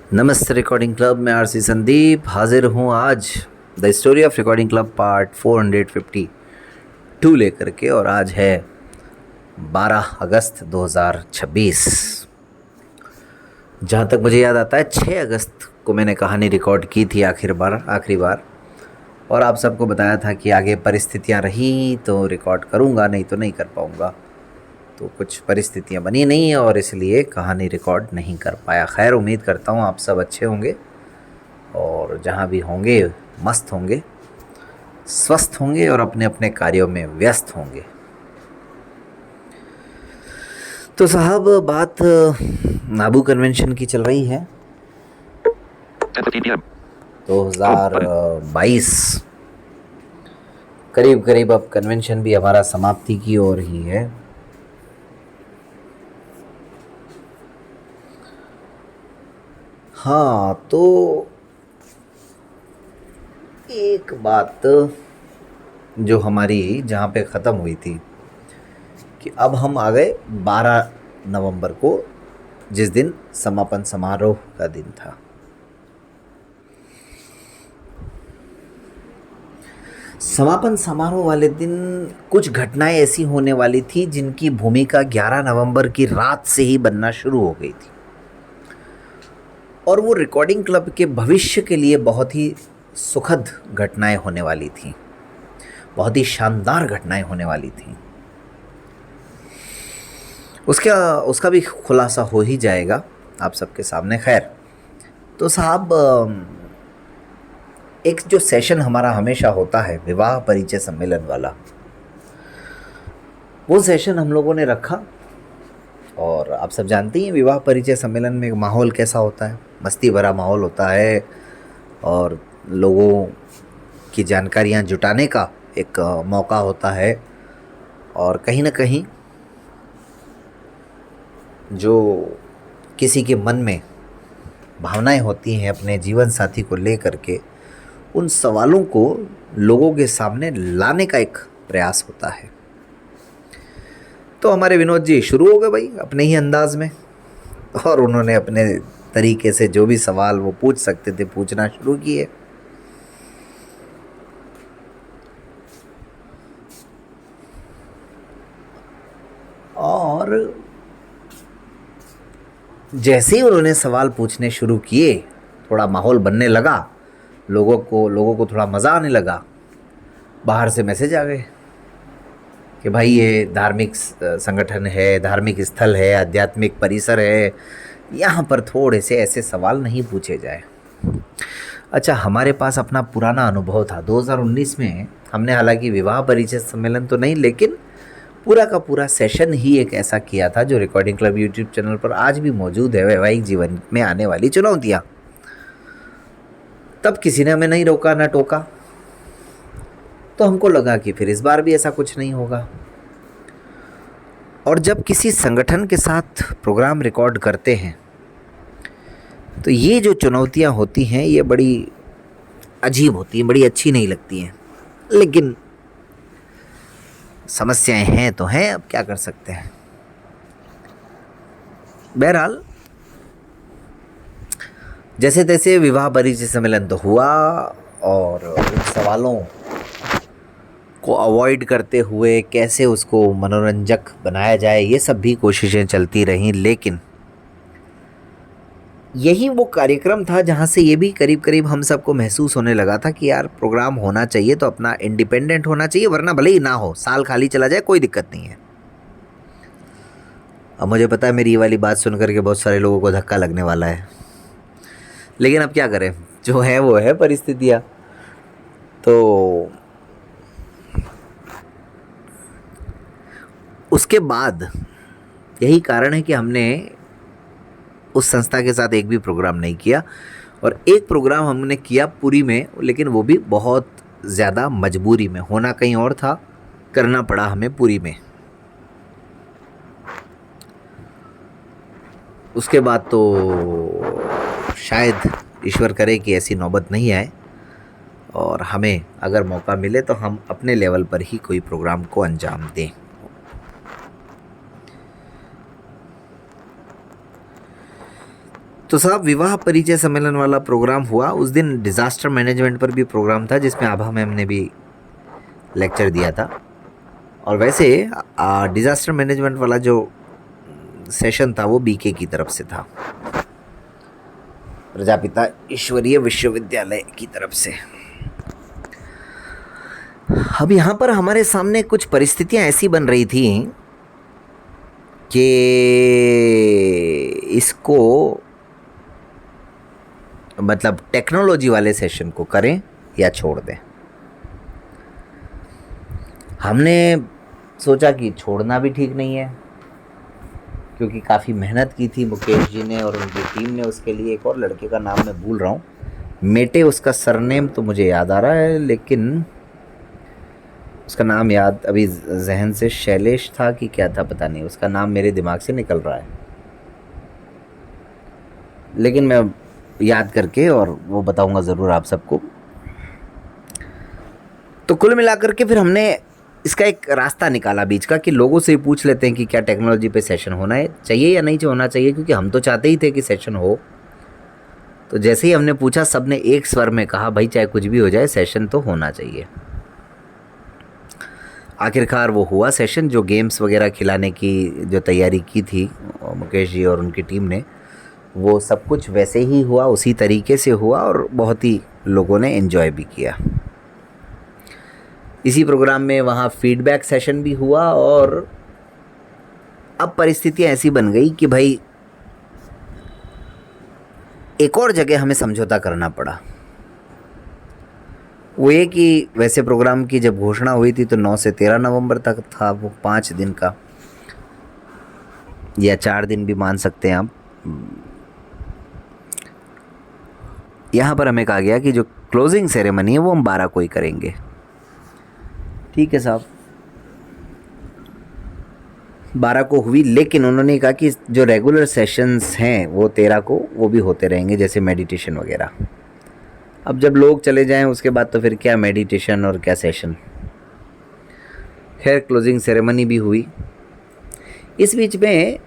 नमस्ते recording club में RC Sandeep हाजिर हूँ आज the story of recording club part 452 लेकर के। और आज है 12 अगस्त 2026। जहाँ तक मुझे याद आता है 6 अगस्त को मैंने कहानी रिकॉर्ड की थी आखिरी बार, और आप सबको बताया था कि आगे परिस्थितियाँ रही तो रिकॉर्ड करूँगा, नहीं तो नहीं कर पाऊँगा। तो कुछ परिस्थितियाँ बनी नहीं और इसलिए कहानी रिकॉर्ड नहीं कर पाया। खैर, उम्मीद करता हूँ आप सब अच्छे होंगे और जहाँ भी होंगे मस्त होंगे, स्वस्थ होंगे और अपने अपने कार्यों में व्यस्त होंगे। तो साहब, बात नाबू कन्वेंशन की चल रही है। 2022 करीब करीब अब कन्वेंशन भी हमारा समाप्ति की ओर ही है। हाँ, तो एक बात जो हमारी जहाँ पे ख़त्म हुई थी कि अब हम आ गए 12 नवंबर को, जिस दिन समापन समारोह का दिन था। समापन समारोह वाले दिन कुछ घटनाएं ऐसी होने वाली थी जिनकी भूमिका 11 नवंबर की रात से ही बनना शुरू हो गई थी, और वो रिकॉर्डिंग क्लब के भविष्य के लिए बहुत ही सुखद घटनाएं होने वाली थी, बहुत ही शानदार घटनाएं होने वाली थी। उसका भी खुलासा हो ही जाएगा आप सबके सामने। खैर, तो साहब, एक जो सेशन हमारा हमेशा होता है विवाह परिचय सम्मेलन वाला, वो सेशन हम लोगों ने रखा। और आप सब जानते हैं विवाह परिचय सम्मेलन में माहौल कैसा होता है, मस्ती भरा माहौल होता है और लोगों की जानकारियां जुटाने का एक मौका होता है। और कहीं ना कहीं जो किसी के मन में भावनाएं होती हैं अपने जीवन साथी को लेकर के, उन सवालों को लोगों के सामने लाने का एक प्रयास होता है। तो हमारे विनोद जी शुरू हो गए भाई अपने ही अंदाज में, और उन्होंने अपने तरीके से जो भी सवाल वो पूछ सकते थे पूछना शुरू किए। और जैसे ही उन्होंने सवाल पूछने शुरू किए, थोड़ा माहौल बनने लगा, लोगों को थोड़ा मज़ा आने लगा। बाहर से मैसेज आ गए कि भाई ये धार्मिक संगठन है, धार्मिक स्थल है, आध्यात्मिक परिसर है, यहाँ पर थोड़े से ऐसे सवाल नहीं पूछे जाए। अच्छा, हमारे पास अपना पुराना अनुभव था 2019 में। हमने हालांकि विवाह परिचय सम्मेलन तो नहीं, लेकिन पूरा का पूरा सेशन ही एक ऐसा किया था जो रिकॉर्डिंग क्लब यूट्यूब चैनल पर आज भी मौजूद है, वैवाहिक जीवन में आने वाली चुनौतियाँ। तब किसी ने हमें नहीं रोका ना टोका, तो हमको लगा कि फिर इस बार भी ऐसा कुछ नहीं होगा। और जब किसी संगठन के साथ प्रोग्राम रिकॉर्ड करते हैं तो ये जो चुनौतियाँ होती हैं ये बड़ी अजीब होती हैं, बड़ी अच्छी नहीं लगती हैं, लेकिन समस्याएं हैं तो हैं, अब क्या कर सकते हैं। बहरहाल, जैसे तैसे विवाह परिचय सम्मेलन तो हुआ, और उन सवालों को अवॉइड करते हुए कैसे उसको मनोरंजक बनाया जाए, ये सब भी कोशिशें चलती रहीं। लेकिन यही वो कार्यक्रम था जहाँ से ये भी करीब करीब हम सबको महसूस होने लगा था कि यार प्रोग्राम होना चाहिए तो अपना इंडिपेंडेंट होना चाहिए, वरना भले ही ना हो, साल खाली चला जाए, कोई दिक्कत नहीं है। अब मुझे पता है मेरी ये वाली बात सुन करके बहुत सारे लोगों को धक्का लगने वाला है, लेकिन अब क्या करें, जो है वो है परिस्थितियाँ। तो उसके बाद यही कारण है कि हमने उस संस्था के साथ एक भी प्रोग्राम नहीं किया, और एक प्रोग्राम हमने किया पुरी में, लेकिन वो भी बहुत ज़्यादा मजबूरी में, होना कहीं और था, करना पड़ा हमें पुरी में। उसके बाद तो शायद ईश्वर करे कि ऐसी नौबत नहीं आए, और हमें अगर मौका मिले तो हम अपने लेवल पर ही कोई प्रोग्राम को अंजाम दें। तो साहब विवाह परिचय सम्मेलन वाला प्रोग्राम हुआ, उस दिन डिज़ास्टर मैनेजमेंट पर भी प्रोग्राम था जिसमें आभा मैम ने भी लेक्चर दिया था। और वैसे डिज़ास्टर मैनेजमेंट वाला जो सेशन था वो बीके की तरफ से था, प्रजापिता ईश्वरीय विश्वविद्यालय की तरफ से। अब यहाँ पर हमारे सामने कुछ परिस्थितियाँ ऐसी बन रही थी कि इसको मतलब टेक्नोलॉजी वाले सेशन को करें या छोड़ दें। हमने सोचा कि छोड़ना भी ठीक नहीं है, क्योंकि काफ़ी मेहनत की थी मुकेश जी ने और उनकी टीम ने उसके लिए। एक और लड़के का नाम मैं भूल रहा हूँ, मेटे उसका सरनेम तो मुझे याद आ रहा है, लेकिन उसका नाम याद अभी जहन से, शैलेश था कि क्या था पता नहीं, उसका नाम मेरे दिमाग से निकल रहा है, लेकिन मैं याद करके और वो बताऊंगा ज़रूर आप सबको। तो कुल मिलाकर के फिर हमने इसका एक रास्ता निकाला बीच का कि लोगों से ही पूछ लेते हैं कि क्या टेक्नोलॉजी पे सेशन होना है चाहिए या नहीं होना चाहिए, क्योंकि हम तो चाहते ही थे कि सेशन हो। तो जैसे ही हमने पूछा, सब ने एक स्वर में कहा भाई चाहे कुछ भी हो जाए सेशन तो होना चाहिए। आखिरकार वो हुआ सेशन, जो गेम्स वगैरह खिलाने की जो तैयारी की थी मुकेश जी और उनकी टीम ने, वो सब कुछ वैसे ही हुआ, उसी तरीके से हुआ और बहुत ही लोगों ने एंजॉय भी किया। इसी प्रोग्राम में वहाँ फीडबैक सेशन भी हुआ और अब परिस्थितियाँ ऐसी बन गई कि भाई एक और जगह हमें समझौता करना पड़ा। वो ये कि वैसे प्रोग्राम की जब घोषणा हुई थी तो 9 से 13 नवंबर तक था, वो 5 दिन का या 4 दिन भी मान सकते हैं आप। यहाँ पर हमें कहा गया कि जो क्लोजिंग सेरेमनी है वो हम 12 को ही करेंगे। ठीक है साहब, 12 को हुई, लेकिन उन्होंने कहा कि जो रेगुलर सेशंस हैं वो 13 को वो भी होते रहेंगे, जैसे मेडिटेशन वगैरह। अब जब लोग चले जाएं उसके बाद तो फिर क्या मेडिटेशन और क्या सेशन। खैर क्लोजिंग सेरेमनी भी हुई। इस बीच में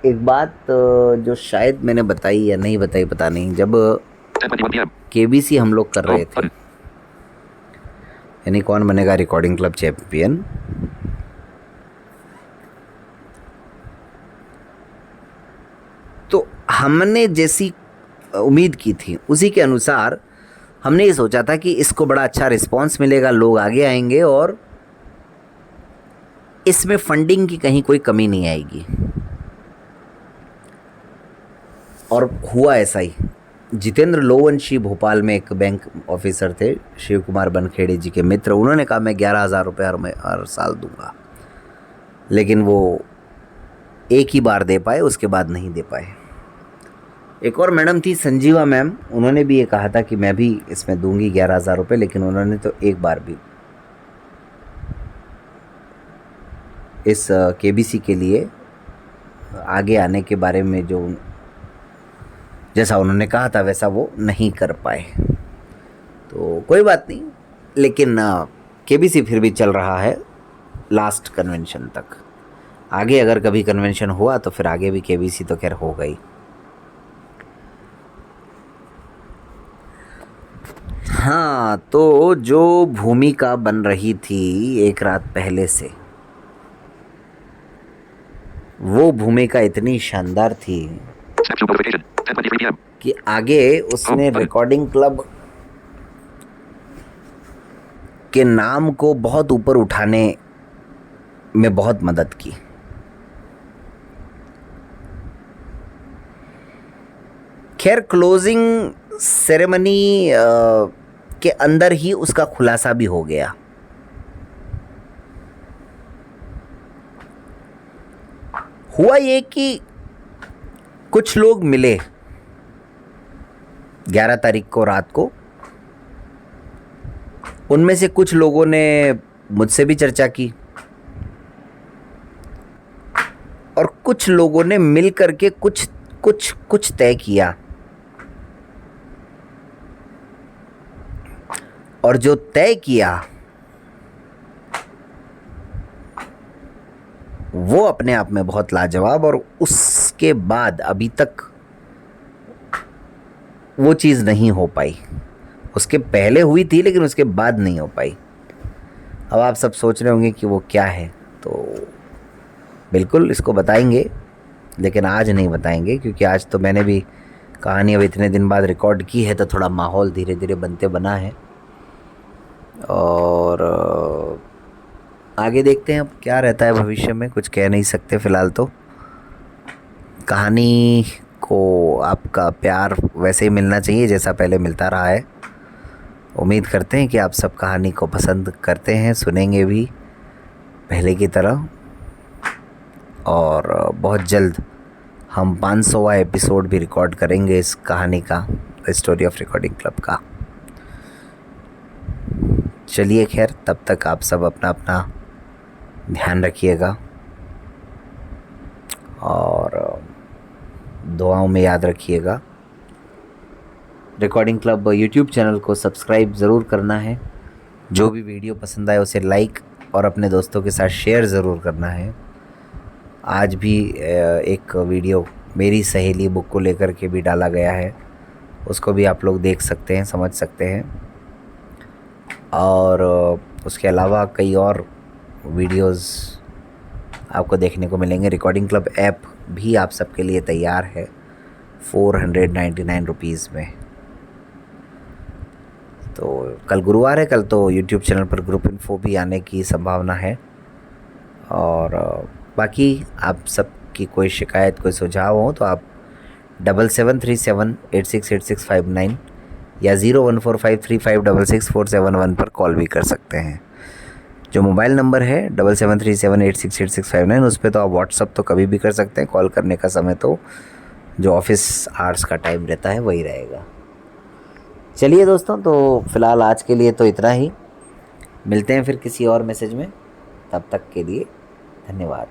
एक बात जो शायद मैंने बताई या नहीं बताई पता नहीं, जब केबीसी हम लोग कर रहे थे, यानी कौन बनेगा रिकॉर्डिंग क्लब चैंपियन, तो हमने जैसी उम्मीद की थी उसी के अनुसार हमने ये सोचा था कि इसको बड़ा अच्छा रिस्पांस मिलेगा, लोग आगे आएंगे और इसमें फंडिंग की कहीं कोई कमी नहीं आएगी। और हुआ ऐसा ही। जितेंद्र लोवंशी भोपाल में एक बैंक ऑफिसर थे, शिव कुमार बनखेड़े जी के मित्र, उन्होंने कहा मैं 11,000 रुपये हर साल दूंगा, लेकिन वो एक ही बार दे पाए, उसके बाद नहीं दे पाए। एक और मैडम थी संजीवा मैम, उन्होंने भी ये कहा था कि मैं भी इसमें दूंगी 11,000 रुपये, लेकिन उन्होंने तो एक बार भी इस केबीसी के लिए आगे आने के बारे में जो जैसा उन्होंने कहा था वैसा वो नहीं कर पाए। तो कोई बात नहीं, लेकिन केबीसी फिर भी चल रहा है लास्ट कन्वेंशन तक। आगे अगर कभी कन्वेंशन हुआ तो फिर आगे भी केबीसी तो खैर हो गई। हाँ, तो जो भूमिका बन रही थी एक रात पहले से, वो भूमिका इतनी शानदार थी कि आगे उसने रिकॉर्डिंग क्लब के नाम को बहुत ऊपर उठाने में बहुत मदद की। खैर क्लोजिंग सेरेमनी के अंदर ही उसका खुलासा भी हो गया। हुआ ये कि कुछ लोग मिले 11 तारीख को रात को, उनमें से कुछ लोगों ने मुझसे भी चर्चा की और कुछ लोगों ने मिल करके कुछ तय किया, और जो तय किया वो अपने आप में बहुत लाजवाब, और उसके बाद अभी तक वो चीज़ नहीं हो पाई। उसके पहले हुई थी लेकिन उसके बाद नहीं हो पाई। अब आप सब सोच रहे होंगे कि वो क्या है, तो बिल्कुल इसको बताएंगे, लेकिन आज नहीं बताएंगे क्योंकि आज तो मैंने भी कहानी अब इतने दिन बाद रिकॉर्ड की है, तो थोड़ा माहौल धीरे धीरे बनते बना है। और आगे देखते हैं अब क्या रहता है भविष्य में, कुछ कह नहीं सकते फ़िलहाल। तो कहानी को आपका प्यार वैसे ही मिलना चाहिए जैसा पहले मिलता रहा है। उम्मीद करते हैं कि आप सब कहानी को पसंद करते हैं, सुनेंगे भी पहले की तरह। और बहुत जल्द हम 500वां एपिसोड भी रिकॉर्ड करेंगे इस कहानी का, the story of recording club का। चलिए खैर, तब तक आप सब अपना अपना ध्यान रखिएगा और दुआओं में याद रखिएगा। रिकॉर्डिंग क्लब यूट्यूब चैनल को सब्सक्राइब ज़रूर करना है। जो भी वीडियो पसंद आए उसे लाइक और अपने दोस्तों के साथ शेयर ज़रूर करना है। आज भी एक वीडियो मेरी सहेली बुक को लेकर के भी डाला गया है, उसको भी आप लोग देख सकते हैं, समझ सकते हैं। और उसके अलावा कई और वीडियोस आपको देखने को मिलेंगे। रिकॉर्डिंग क्लब ऐप भी आप सबके लिए तैयार है 499 रुपीज़ में। तो कल गुरुवार है, कल तो यूट्यूब चैनल पर ग्रुप इन्फो भी आने की संभावना है। और बाकी आप सबकी कोई शिकायत, कोई सुझाव हो तो आप 7737868659 या 01453566471 पर कॉल भी कर सकते हैं। जो मोबाइल नंबर है 7737868659, उस पर तो आप व्हाट्सअप तो कभी भी कर सकते हैं। कॉल करने का समय तो जो ऑफिस आवर्स का टाइम रहता है वही रहेगा। चलिए दोस्तों, तो फ़िलहाल आज के लिए तो इतना ही। मिलते हैं फिर किसी और मैसेज में, तब तक के लिए धन्यवाद।